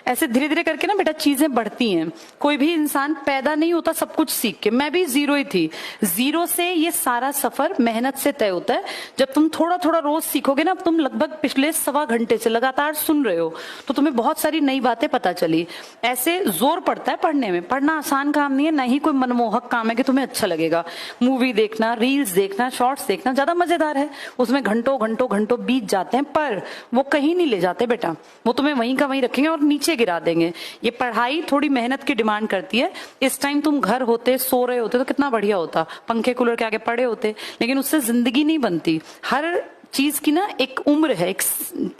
ऐसे धीरे धीरे करके ना बेटा चीजें बढ़ती हैं। कोई भी इंसान पैदा नहीं होता सब कुछ सीख के, मैं भी जीरो ही थी। जीरो से ये सारा सफर मेहनत से तय होता है। जब तुम थोड़ा थोड़ा रोज सीखोगे ना, अब तुम लगभग पिछले 1.25 घंटे से लगातार सुन रहे हो, तो तुम्हें बहुत सारी नई बातें पता चली। ऐसे जोर पड़ता है पढ़ने में। पढ़ना आसान काम नहीं है, ना ही कोई मनमोहक काम है कि तुम्हें अच्छा लगेगा। मूवी देखना, रील्स देखना, शॉर्ट्स देखना ज्यादा मजेदार है, उसमें घंटों घंटों घंटों बीत जाते हैं, पर वो कहीं नहीं ले जाते बेटा। वो तुम्हें वहीं का वहीं रखेंगे और नीचे गिरा देंगे। ये पढ़ाई थोड़ी मेहनत की डिमांड करती है। इस टाइम तुम घर होते, सो रहे होते तो कितना बढ़िया होता, पंखे कूलर के आगे पड़े होते, लेकिन उससे जिंदगी नहीं बनती। हर चीज की ना एक उम्र है, एक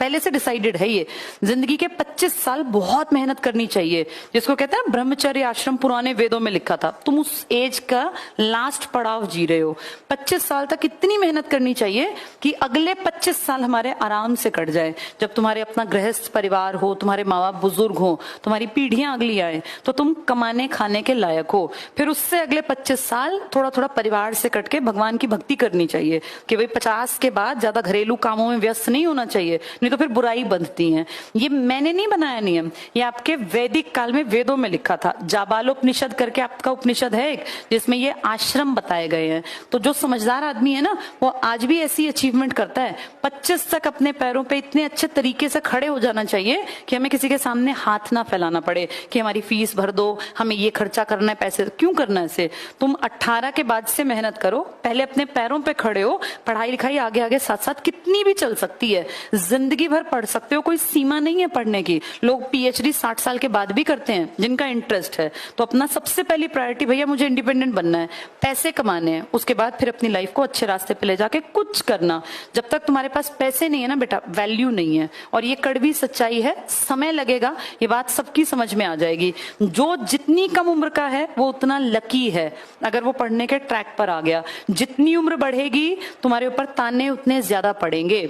पहले से डिसाइडेड है। ये जिंदगी के 25 साल बहुत मेहनत करनी चाहिए, जिसको कहते हैं ब्रह्मचर्य आश्रम, पुराने वेदों में लिखा था। तुम उस एज का लास्ट पड़ाव जी रहे हो। 25 साल तक इतनी मेहनत करनी चाहिए कि अगले 25 साल हमारे आराम से कट जाए। जब तुम्हारे अपना गृहस्थ परिवार हो, तुम्हारे माँ बाप बुजुर्ग हो, तुम्हारी पीढ़ियां अगली आए, तो तुम कमाने खाने के लायक हो। फिर उससे अगले 25 साल थोड़ा थोड़ा परिवार से कट के भगवान की भक्ति करनी चाहिए कि भाई 50 के बाद ज्यादा घरेलू कामों में व्यस्त नहीं होना चाहिए, नहीं तो फिर बुराई बनती है। ये मैंने नहीं बनाया नियम, ये आपके वैदिक काल में वेदों में लिखा था। जाबालोपनिषद करके आपका उपनिषद है एक, जिसमें ये आश्रम बताए गए हैं। तो जो समझदार आदमी है ना, वो आज भी ऐसी अचीवमेंट करता है। 25 तक अपने पैरों पे इतने अच्छे तरीके से खड़े हो जाना चाहिए कि हमें किसी के सामने हाथ ना फैलाना पड़े कि हमारी फीस भर दो, हमें ये खर्चा करना है, पैसे क्यों करना है। इसे तुम 18 के बाद से मेहनत करो, पहले अपने पैरों पे खड़े हो। पढ़ाई लिखाई आगे आगे साथ साथ कितनी भी चल सकती है, जिंदगी भर पढ़ सकते हो, कोई सीमा नहीं है पढ़ने की। लोग पीएचडी 60 साल के बाद भी करते हैं जिनका इंटरेस्ट है। तो अपना सबसे पहली प्रायोरिटी भैया मुझे इंडिपेंडेंट बनना है, पैसे कमाने हैं, उसके बाद फिर अपनी लाइफ को अच्छे रास्ते पे ले जाके कुछ करना। जब तक तुम्हारे पास पैसे नहीं है ना बेटा, वैल्यू नहीं है। और ये कड़वी सच्चाई है, समय लगेगा, ये बात सबकी समझ में आ जाएगी। जो जितनी कम उम्र का है वो उतना लकी है अगर वो पढ़ने के ट्रैक पर आ गया। जितनी उम्र बढ़ेगी तुम्हारे ऊपर ताने उतने ज्यादा पड़ेंगे।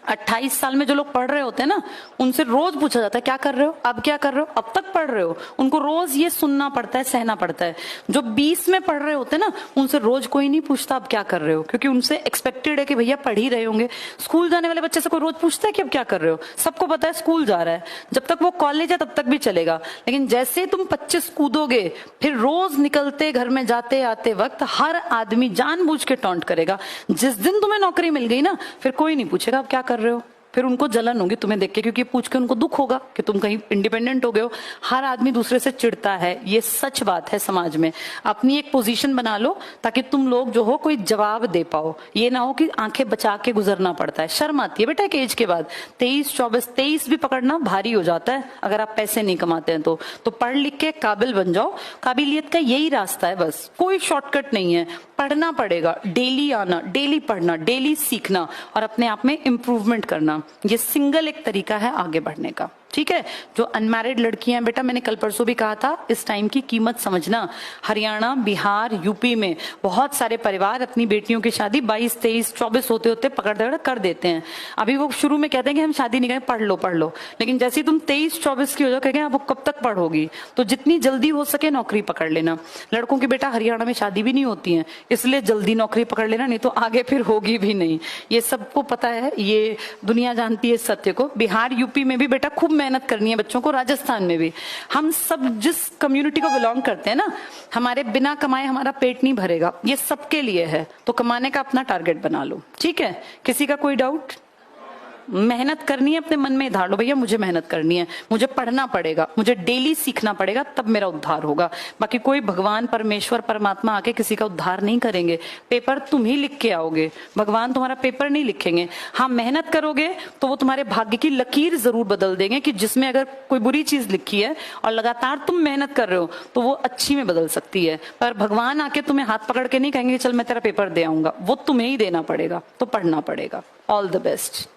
28 साल में जो लोग पढ़ रहे होते हैं ना, उनसे रोज पूछा जाता है क्या कर रहे हो, अब क्या कर रहे हो, अब तक पढ़ रहे हो। उनको रोज ये सुनना पड़ता है, सहना पड़ता है। जो 20 में पढ़ रहे होते हैं ना, उनसे रोज कोई नहीं पूछता अब क्या कर रहे हो, क्योंकि उनसे एक्सपेक्टेड है कि भैया पढ़ ही रहे होंगे। स्कूल जाने वाले बच्चे से कोई रोज पूछता है कि अब क्या कर रहे हो, सबको पता है स्कूल जा रहा है। जब तक वो कॉलेज है तब तक भी चलेगा, लेकिन जैसे तुम 25 कूदोगे, फिर रोज निकलते घर में जाते आते वक्त हर आदमी जानबूझ के टॉन्ट करेगा। जिस दिन तुम्हें नौकरी मिल गई ना, फिर कोई नहीं पूछेगा अब क्या कर रहे हो। फिर उनको जलन होगी तुम्हें देख के, क्योंकि पूछ के उनको दुख होगा कि तुम कहीं इंडिपेंडेंट हो गए हो। हर आदमी दूसरे से चिढ़ता है, ये सच बात है समाज में। अपनी एक पोजीशन बना लो ताकि तुम लोग जो हो कोई जवाब दे पाओ। ये ना हो कि आंखें बचा के गुजरना पड़ता है। शर्म आती है बेटा एक एज के बाद। 23, 24, 23 भी पकड़ना भारी हो जाता है अगर आप पैसे नहीं कमाते हैं तो पढ़ लिख के काबिल बन जाओ। काबिलियत का यही रास्ता है, बस कोई शॉर्टकट नहीं है। पढ़ना पड़ेगा, डेली आना, डेली पढ़ना, डेली सीखना और अपने आप में इंप्रूवमेंट करना। ये सिंगल एक तरीका है आगे बढ़ने का, ठीक है। जो अनमैरिड लड़कियां हैं बेटा, मैंने कल परसों भी कहा था, इस टाइम की कीमत समझना। हरियाणा, बिहार, यूपी में बहुत सारे परिवार अपनी बेटियों की शादी 22, 23, 24 होते होते पकड़ कर देते हैं। अभी वो शुरू में कहते हैं कि हम शादी नहीं करें, पढ़ लो, लेकिन जैसे ही तुम 23, 24 की हो जाओ, कहेंगे अब कब तक पढ़ोगी। तो जितनी जल्दी हो सके नौकरी पकड़ लेना। लड़कों की बेटा हरियाणा में शादी भी नहीं होती है, इसलिए जल्दी नौकरी पकड़ लेना, नहीं तो आगे फिर होगी भी नहीं। ये सबको पता है, ये दुनिया जानती है इस सत्य को। बिहार, यूपी में भी बेटा खूब मेहनत करनी है बच्चों को, राजस्थान में भी। हम सब जिस कम्युनिटी को बिलोंग करते हैं ना, हमारे बिना कमाए हमारा पेट नहीं भरेगा, ये सबके लिए है। तो कमाने का अपना टारगेट बना लो, ठीक है। किसी का कोई डाउट? मेहनत करनी है, अपने मन में धार लो भैया मुझे मेहनत करनी है, मुझे पढ़ना पड़ेगा, मुझे डेली सीखना पड़ेगा, तब मेरा उद्धार होगा। बाकी कोई भगवान, परमेश्वर, परमात्मा आके किसी का उद्धार नहीं करेंगे। पेपर तुम ही लिख के आओगे, भगवान तुम्हारा पेपर नहीं लिखेंगे। हाँ, मेहनत करोगे तो वो तुम्हारे भाग्य की लकीर जरूर बदल देंगे, कि जिसमें अगर कोई बुरी चीज लिखी है और लगातार तुम मेहनत कर रहे हो तो वो अच्छी में बदल सकती है। पर भगवान आके तुम्हें हाथ पकड़ के नहीं कहेंगे चल मैं तेरा पेपर दे आऊंगा, वो तुम्हें ही देना पड़ेगा। तो पढ़ना पड़ेगा। All the best.